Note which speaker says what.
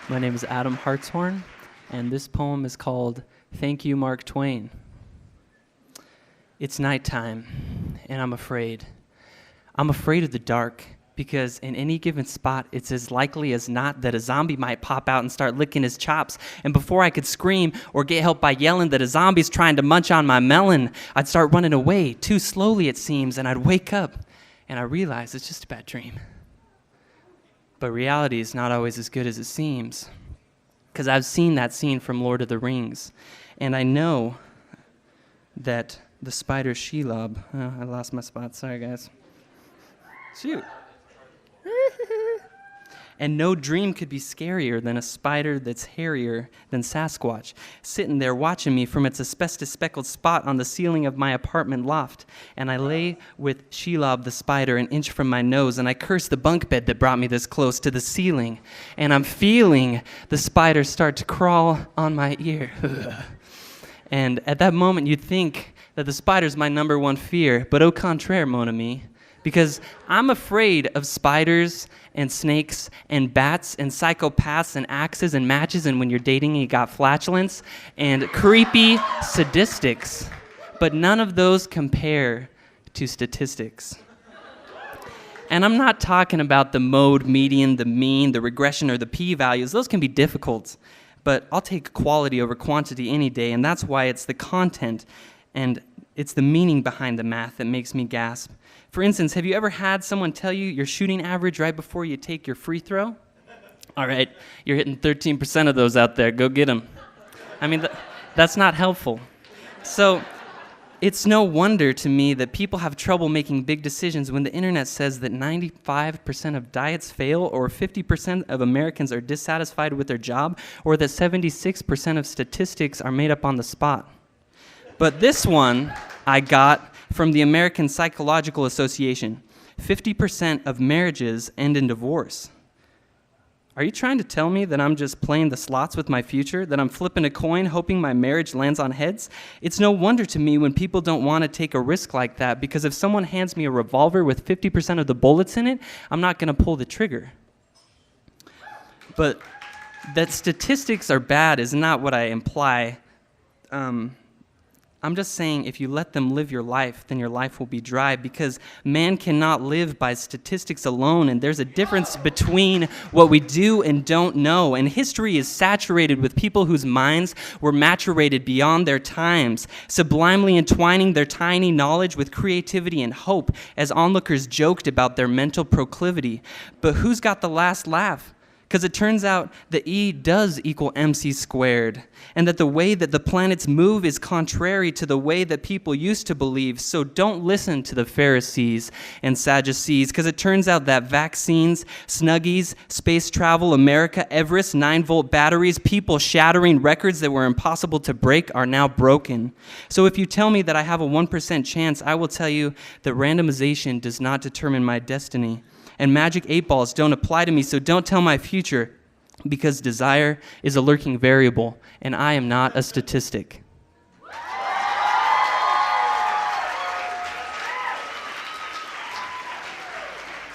Speaker 1: My name is Adam Hartshorn, and this poem is called Thank You, Mark Twain. It's nighttime, and I'm afraid. I'm afraid of the dark, because in any given spot, it's as likely as not that a zombie might pop out and start licking his chops, and before I could scream or get help by yelling that a zombie's trying to munch on my melon, I'd start running away, too slowly it seems, and I'd wake up, and I realize it's just a bad dream. But reality is not always as good as it seems, because I've seen that scene from Lord of the Rings, and I know that the spider Shelob, I lost my spot, sorry guys. Shoot. And no dream could be scarier than a spider that's hairier than Sasquatch, sitting there watching me from its asbestos-speckled spot on the ceiling of my apartment loft. And I lay with Shelob the spider an inch from my nose, and I curse the bunk bed that brought me this close to the ceiling. And I'm feeling the spider start to crawl on my ear. And at that moment, you'd think that the spider's my number one fear, but au contraire, mon ami. Because I'm afraid of spiders and snakes and bats and psychopaths and axes and matches and when you're dating you got flatulence and creepy sadistics. But none of those compare to statistics. And I'm not talking about the mode, median, the mean, the regression, or the p-values. Those can be difficult. But I'll take quality over quantity any day, and that's why it's the content and it's the meaning behind the math that makes me gasp. For instance, have you ever had someone tell you your shooting average right before you take your free throw? All right, you're hitting 13% of those out there. Go get them. I mean, that's not helpful. So it's no wonder to me that people have trouble making big decisions when the internet says that 95% of diets fail, or 50% of Americans are dissatisfied with their job, or that 76% of statistics are made up on the spot. But this one I got from the American Psychological Association. 50% of marriages end in divorce. Are you trying to tell me that I'm just playing the slots with my future, that I'm flipping a coin hoping my marriage lands on heads? It's no wonder to me when people don't want to take a risk like that, because if someone hands me a revolver with 50% of the bullets in it, I'm not going to pull the trigger. But that statistics are bad is not what I imply. I'm just saying if you let them live your life, then your life will be dry, because man cannot live by statistics alone, and there's a difference between what we do and don't know. And history is saturated with people whose minds were maturated beyond their times, sublimely entwining their tiny knowledge with creativity and hope as onlookers joked about their mental proclivity. But who's got the last laugh? Because it turns out that E does equal MC squared, and that the way that the planets move is contrary to the way that people used to believe. So don't listen to the Pharisees and Sadducees, because it turns out that vaccines, Snuggies, space travel, America, Everest, 9-volt batteries, people shattering records that were impossible to break are now broken. So if you tell me that I have a 1% chance, I will tell you that randomization does not determine my destiny. And magic 8 balls don't apply to me, so don't tell my future, because desire is a lurking variable, and I am not a statistic.